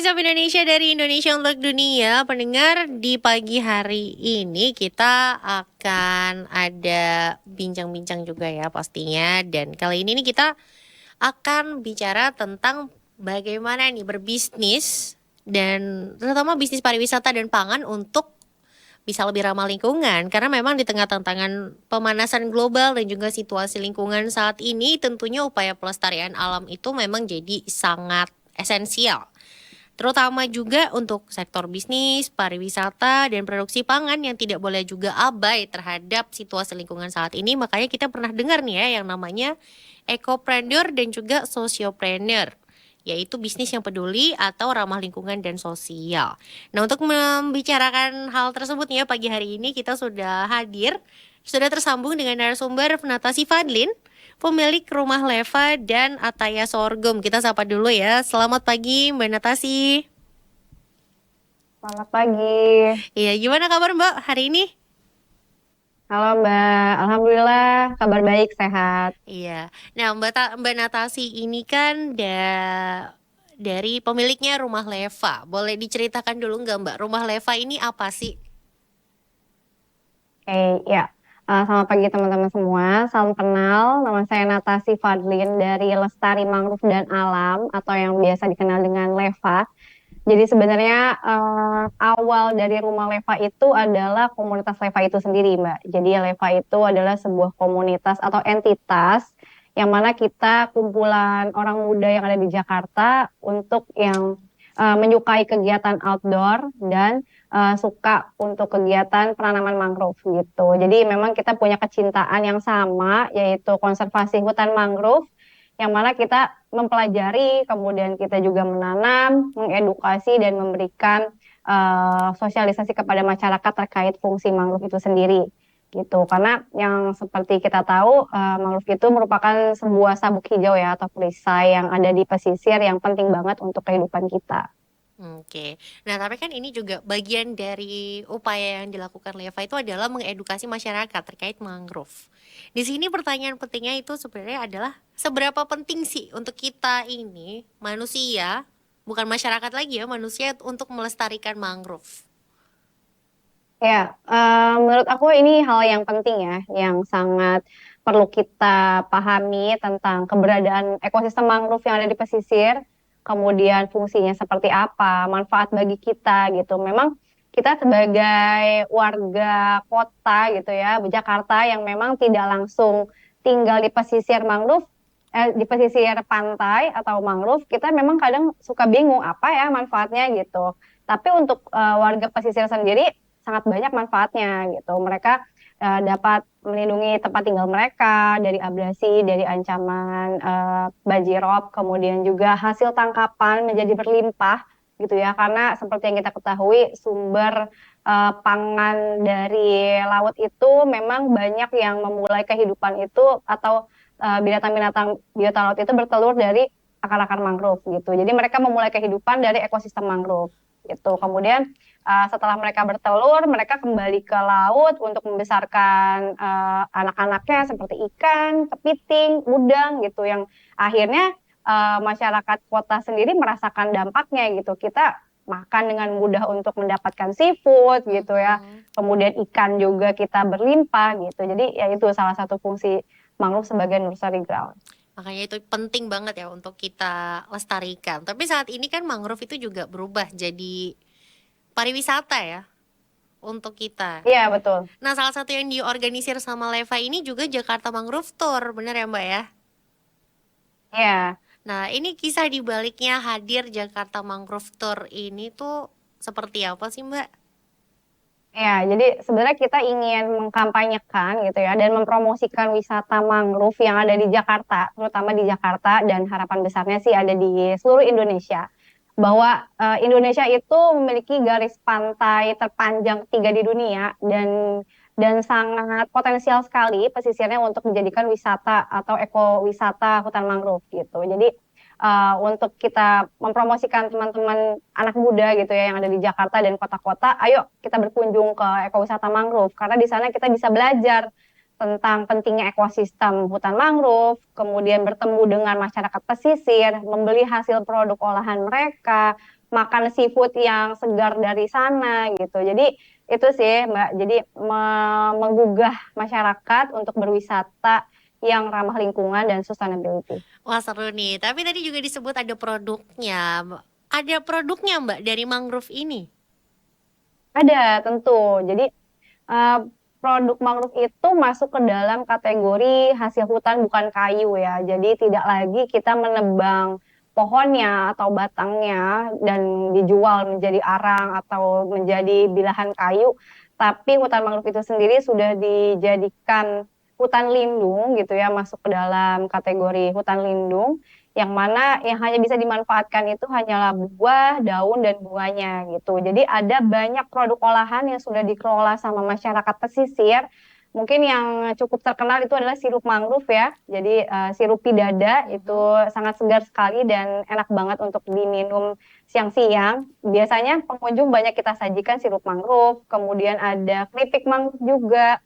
Voice of Indonesia dari Indonesia untuk Dunia. Pendengar, di pagi hari ini kita akan ada bincang-bincang juga ya pastinya. Dan kali ini nih kita akan bicara tentang bagaimana nih berbisnis dan terutama bisnis pariwisata dan pangan untuk bisa lebih ramah lingkungan. Karena memang di tengah tantangan pemanasan global dan juga situasi lingkungan saat ini, tentunya upaya pelestarian alam itu memang jadi sangat esensial, terutama juga untuk sektor bisnis, pariwisata, dan produksi pangan yang tidak boleh juga abai terhadap situasi lingkungan saat ini. Makanya kita pernah dengar nih ya yang namanya ekopreneur dan juga sosiopreneur, yaitu bisnis yang peduli atau ramah lingkungan dan sosial. Nah, untuk membicarakan hal tersebut nih ya, pagi hari ini kita sudah tersambung dengan narasumber Natasi Fadlin, pemilik Rumah Leva dan Ataya Sorghum. Kita sapa dulu ya. Selamat pagi Mbak Natasi. Selamat pagi. Iya, gimana kabar Mbak hari ini? Halo Mbak, Alhamdulillah kabar baik, sehat. Iya. Nah, Mbak Natasi ini kan dari pemiliknya Rumah Leva. Boleh diceritakan dulu nggak Mbak, Rumah Leva ini apa sih? Oke, ya. Selamat pagi teman-teman semua. Salam kenal, nama saya Natasi Fadlin dari Lestari Mangrove dan Alam atau yang biasa dikenal dengan Leva. Jadi sebenarnya awal dari Rumah Leva itu adalah komunitas Leva itu sendiri, Mbak. Jadi Leva itu adalah sebuah komunitas atau entitas yang mana kita kumpulan orang muda yang ada di Jakarta untuk yang menyukai kegiatan outdoor dan suka untuk kegiatan penanaman mangrove gitu. Jadi memang kita punya kecintaan yang sama yaitu konservasi hutan mangrove yang mana kita mempelajari, kemudian kita juga menanam, mengedukasi dan memberikan sosialisasi kepada masyarakat terkait fungsi mangrove itu sendiri gitu. Karena yang seperti kita tahu mangrove itu merupakan sebuah sabuk hijau ya atau perisai yang ada di pesisir yang penting banget untuk kehidupan kita. Oke. Nah, tapi kan ini juga bagian dari upaya yang dilakukan Leva itu adalah mengedukasi masyarakat terkait mangrove. Di sini pertanyaan pentingnya itu sebenarnya adalah seberapa penting sih untuk kita ini manusia, bukan masyarakat lagi ya, manusia untuk melestarikan mangrove. Ya, menurut aku ini hal yang penting ya, yang sangat perlu kita pahami tentang keberadaan ekosistem mangrove yang ada di pesisir, kemudian fungsinya seperti apa, manfaat bagi kita gitu. Memang kita sebagai warga kota gitu ya, Jakarta yang memang tidak langsung tinggal di pesisir mangrove, di pesisir pantai atau mangrove, kita memang kadang suka bingung apa ya manfaatnya gitu. Tapi untuk warga pesisir sendiri sangat banyak manfaatnya gitu. Mereka dapat melindungi tempat tinggal mereka dari abrasi, dari ancaman banjirop, kemudian juga hasil tangkapan menjadi berlimpah gitu ya. Karena seperti yang kita ketahui sumber pangan dari laut itu memang banyak yang memulai kehidupan itu atau binatang-binatang biota laut itu bertelur dari akar-akar mangrove gitu. Jadi mereka memulai kehidupan dari ekosistem mangrove gitu. Kemudian setelah mereka bertelur, mereka kembali ke laut untuk membesarkan anak-anaknya seperti ikan, kepiting, udang gitu yang akhirnya masyarakat kota sendiri merasakan dampaknya gitu. Kita makan dengan mudah untuk mendapatkan seafood gitu ya. Mhm. Kemudian ikan juga kita berlimpah gitu. Jadi ya itu salah satu fungsi mangrove sebagai nursery ground. Makanya itu penting banget ya untuk kita lestarikan. Tapi saat ini kan mangrove itu juga berubah jadi pariwisata ya untuk kita. Iya betul. Nah, salah satu yang diorganisir sama Leva ini juga Jakarta Mangrove Tour, bener ya Mbak ya? Iya. Nah, ini kisah di baliknya hadir Jakarta Mangrove Tour ini tuh seperti apa sih Mbak? Ya, jadi sebenarnya kita ingin mengkampanyekan gitu ya dan mempromosikan wisata mangrove yang ada di Jakarta, terutama di Jakarta dan harapan besarnya sih ada di seluruh Indonesia. Bahwa Indonesia itu memiliki garis pantai terpanjang ketiga di dunia dan sangat potensial sekali pesisirnya untuk dijadikan wisata atau ekowisata hutan mangrove gitu. Jadi untuk kita mempromosikan teman-teman anak muda gitu ya yang ada di Jakarta dan kota-kota, ayo kita berkunjung ke ekowisata mangrove karena di sana kita bisa belajar tentang pentingnya ekosistem hutan mangrove, kemudian bertemu dengan masyarakat pesisir, membeli hasil produk olahan mereka, makan seafood yang segar dari sana gitu. Jadi itu sih Mbak, jadi menggugah masyarakat untuk berwisata yang ramah lingkungan dan sustainability. Wah seru nih, tapi tadi juga disebut ada produknya. Ada produknya Mbak dari mangrove ini? Ada tentu. Jadi eh, produk mangrove itu masuk ke dalam kategori hasil hutan bukan kayu ya. Jadi tidak lagi kita menebang pohonnya atau batangnya dan dijual menjadi arang atau menjadi bilahan kayu, tapi hutan mangrove itu sendiri sudah dijadikan hutan lindung gitu ya, masuk ke dalam kategori hutan lindung yang mana yang hanya bisa dimanfaatkan itu hanyalah buah, daun, dan bunganya gitu. Jadi ada banyak produk olahan yang sudah dikelola sama masyarakat pesisir. Mungkin yang cukup terkenal itu adalah sirup mangrove ya. Jadi sirup pidada itu Mhm. sangat segar sekali dan enak banget untuk diminum siang-siang. Biasanya pengunjung banyak kita sajikan sirup mangrove, kemudian ada keripik mangrove juga,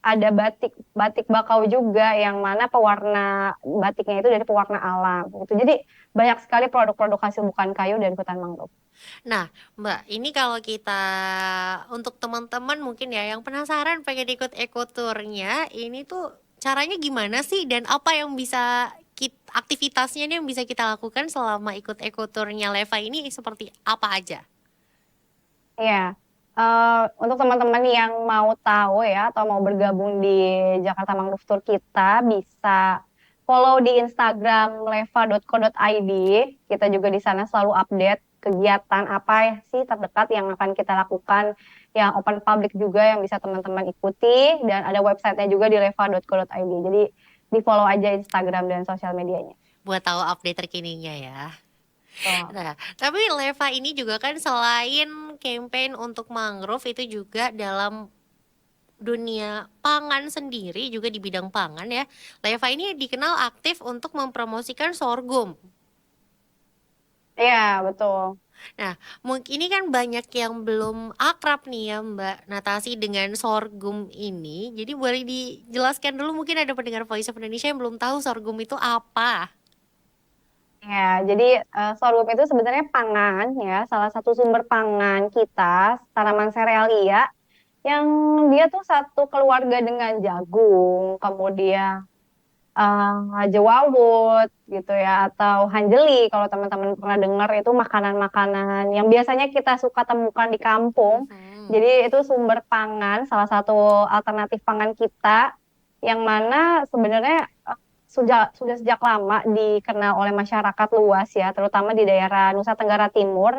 ada batik batik bakau juga yang mana pewarna batiknya itu dari pewarna alam gitu. Jadi banyak sekali produk-produk hasil bukan kayu dari hutan mangrove. Nah, Mbak, ini kalau kita untuk teman-teman mungkin ya yang penasaran pengen ikut ekoturnya, ini tuh caranya gimana sih dan apa yang bisa aktivitasnya nih yang bisa kita lakukan selama ikut ekoturnya Leva ini seperti apa aja? Ya, untuk teman-teman yang mau tahu ya atau mau bergabung di Jakarta Mangrove Tour kita bisa follow di Instagram leva.co.id. Kita juga di sana selalu update kegiatan apa sih terdekat yang akan kita lakukan, yang open public juga yang bisa teman-teman ikuti, dan ada websitenya juga di leva.co.id. Jadi di follow aja Instagram dan sosial medianya. Buat tahu update terkininya ya. Tuh. Nah, tapi Leva ini juga kan selain campaign untuk mangrove itu juga dalam dunia pangan sendiri juga di bidang pangan ya. Leva ini dikenal aktif untuk mempromosikan sorghum. Iya, betul. Nah, mungkin ini kan banyak yang belum akrab nih ya Mbak Natasi dengan sorghum ini. Jadi boleh dijelaskan dulu mungkin ada pendengar Voice of Indonesia yang belum tahu sorghum itu apa. Ya, jadi sorghum itu sebenarnya pangan ya, salah satu sumber pangan kita, tanaman serealia yang dia tuh satu keluarga dengan jagung, kemudian jewawut gitu ya, atau hanjeli kalau teman-teman pernah dengar itu makanan-makanan yang biasanya kita suka temukan di kampung. Mhm. Jadi itu sumber pangan, salah satu alternatif pangan kita yang mana sebenarnya sudah sejak lama dikenal oleh masyarakat luas ya, terutama di daerah Nusa Tenggara Timur,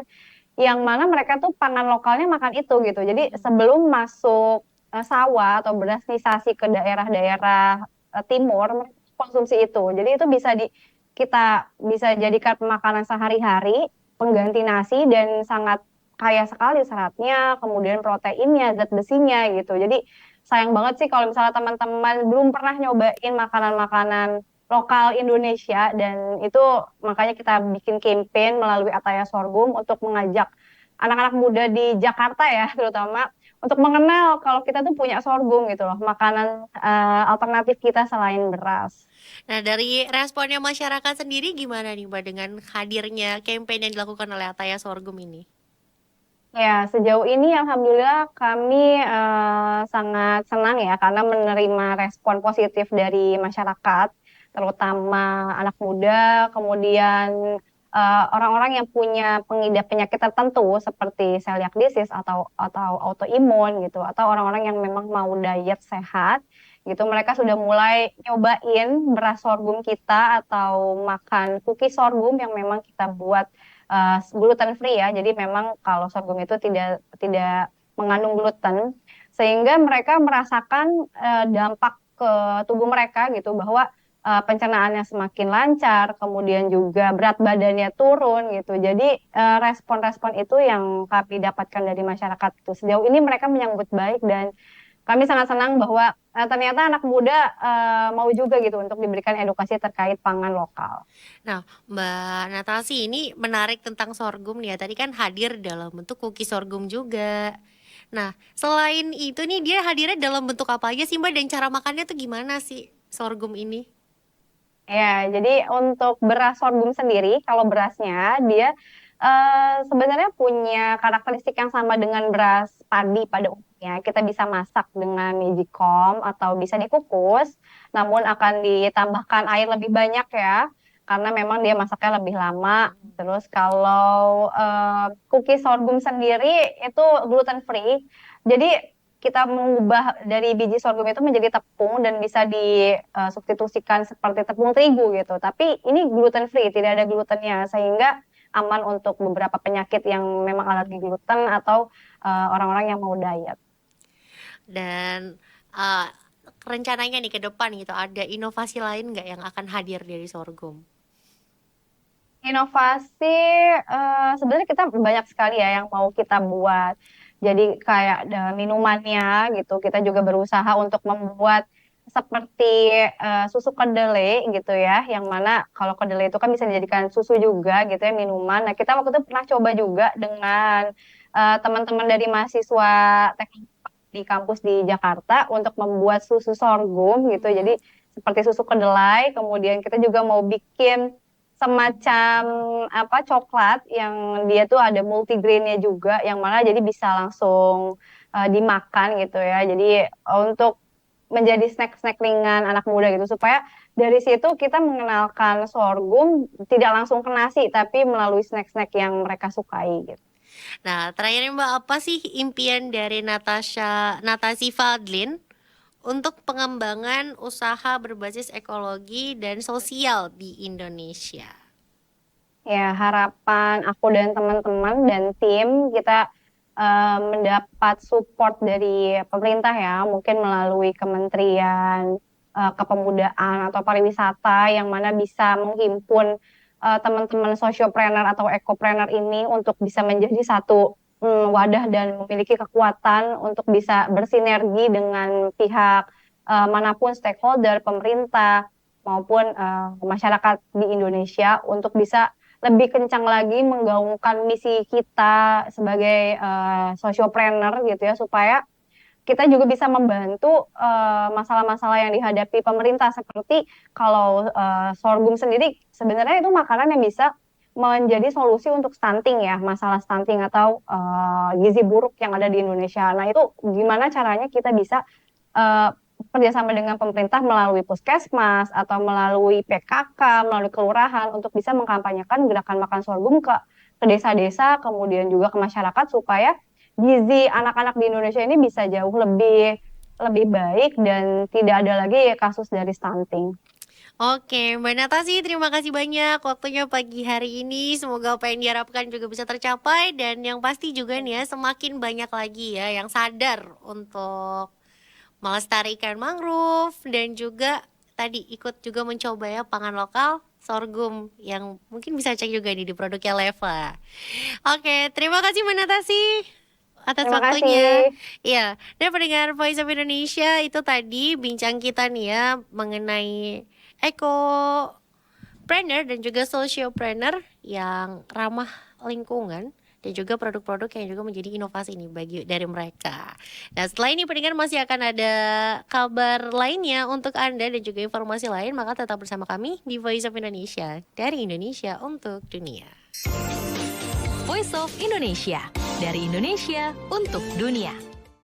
yang mana mereka tuh pangan lokalnya makan itu gitu. Jadi sebelum masuk sawah atau berasnisasi ke daerah-daerah timur, mereka konsumsi itu. Jadi itu kita bisa jadikan makanan sehari-hari, pengganti nasi dan sangat kaya sekali seratnya, kemudian proteinnya, zat besinya gitu. Jadi sayang banget sih kalau misalnya teman-teman belum pernah nyobain makanan-makanan lokal Indonesia, dan itu makanya kita bikin campaign melalui Ataya Sorghum untuk mengajak anak-anak muda di Jakarta ya terutama untuk mengenal kalau kita tuh punya sorghum gitu loh, makanan alternatif kita selain beras. Nah, dari responnya masyarakat sendiri gimana nih Mbak dengan hadirnya campaign yang dilakukan oleh Ataya Sorghum ini? Ya, sejauh ini alhamdulillah kami sangat senang ya karena menerima respon positif dari masyarakat, terutama anak muda, kemudian orang-orang yang punya pengidap penyakit tertentu seperti celiac disease atau autoimun gitu, atau orang-orang yang memang mau diet sehat gitu. Mereka sudah mulai nyobain beras sorghum kita atau makan cookies sorghum yang memang kita buat gluten free ya. Jadi memang kalau sorghum itu tidak tidak mengandung gluten, sehingga mereka merasakan dampak ke tubuh mereka gitu, bahwa pencernaannya semakin lancar, kemudian juga berat badannya turun gitu. Jadi respon-respon itu yang kami dapatkan dari masyarakat itu. Sejauh ini mereka menyambut baik dan kami sangat senang bahwa ternyata anak muda mau juga gitu untuk diberikan edukasi terkait pangan lokal. Nah, Mbak Natasi ini menarik tentang sorghum nih ya. Tadi kan hadir dalam bentuk cookie sorghum juga. Nah, selain itu nih dia hadirnya dalam bentuk apa aja sih Mbak dan cara makannya tuh gimana sih sorghum ini? Ya, jadi untuk beras sorghum sendiri, kalau berasnya dia sebenarnya punya karakteristik yang sama dengan beras padi pada umumnya. Kita bisa masak dengan magicom atau bisa dikukus, namun akan ditambahkan air lebih banyak ya, karena memang dia masaknya lebih lama. Terus kalau cookies sorghum sendiri itu gluten free, jadi kita mengubah dari biji sorghum itu menjadi tepung dan bisa disubstitusikan seperti tepung terigu gitu. Tapi ini gluten free, tidak ada glutennya sehingga aman untuk beberapa penyakit yang memang alergi gluten atau orang-orang yang mau diet. Dan uh, rencananya nih ke depan gitu, ada inovasi lain nggak yang akan hadir dari sorghum? Inovasi sebenarnya kita banyak sekali ya yang mau kita buat. Jadi kayak minumannya gitu, kita juga berusaha untuk membuat seperti susu kedelai gitu ya, yang mana kalau kedelai itu kan bisa dijadikan susu juga gitu ya minuman. Nah kita waktu itu pernah coba juga dengan teman-teman dari mahasiswa teknik di kampus di Jakarta untuk membuat susu sorghum gitu. Jadi seperti susu kedelai, kemudian kita juga mau bikin semacam apa coklat yang dia tuh ada multigrainnya juga yang mana jadi bisa langsung dimakan gitu ya. Jadi untuk menjadi snack-snack ringan anak muda gitu supaya dari situ kita mengenalkan sorghum tidak langsung ke nasi tapi melalui snack-snack yang mereka sukai gitu. Nah, terakhir Mbak, apa sih impian dari Natasi Fadlin untuk pengembangan usaha berbasis ekologi dan sosial di Indonesia? Ya, harapan aku dan teman-teman dan tim kita mendapat support dari pemerintah ya, mungkin melalui Kementerian Kepemudaan atau Pariwisata yang mana bisa menghimpun teman-teman sociopreneur atau ekopreneur ini untuk bisa menjadi satu wadah dan memiliki kekuatan untuk bisa bersinergi dengan pihak manapun stakeholder, pemerintah maupun masyarakat di Indonesia untuk bisa lebih kencang lagi menggaungkan misi kita sebagai sociopreneur gitu ya supaya kita juga bisa membantu masalah-masalah yang dihadapi pemerintah seperti kalau sorghum sendiri sebenarnya itu makanan yang bisa menjadi solusi untuk stunting ya masalah stunting atau gizi buruk yang ada di Indonesia. Nah itu gimana caranya kita bisa uh, kerjasama dengan pemerintah melalui puskesmas atau melalui PKK, melalui kelurahan untuk bisa mengkampanyekan gerakan makan sorghum ke desa-desa, kemudian juga ke masyarakat supaya gizi anak-anak di Indonesia ini bisa jauh lebih lebih baik dan tidak ada lagi kasus dari stunting. Oke, Mbak Natasi, terima kasih banyak waktunya pagi hari ini. Semoga apa yang diharapkan juga bisa tercapai dan yang pasti juga nih ya semakin banyak lagi ya yang sadar untuk melestarikan mangrove dan juga tadi ikut juga mencoba ya pangan lokal sorghum yang mungkin bisa cek juga nih di produknya Leva. Oke, terima kasih Mbak Natasi atas Terima waktunya. kasih. Iya, dan pendengar Voice of Indonesia itu tadi bincang kita nih ya mengenai ekopreneur dan juga sociopreneur yang ramah lingkungan dan juga produk-produk yang juga menjadi inovasi nih bagi dari mereka. Nah, setelah ini pendengar masih akan ada kabar lainnya untuk Anda dan juga informasi lain, maka tetap bersama kami di Voice of Indonesia dari Indonesia untuk dunia. Voice of Indonesia, dari Indonesia untuk dunia.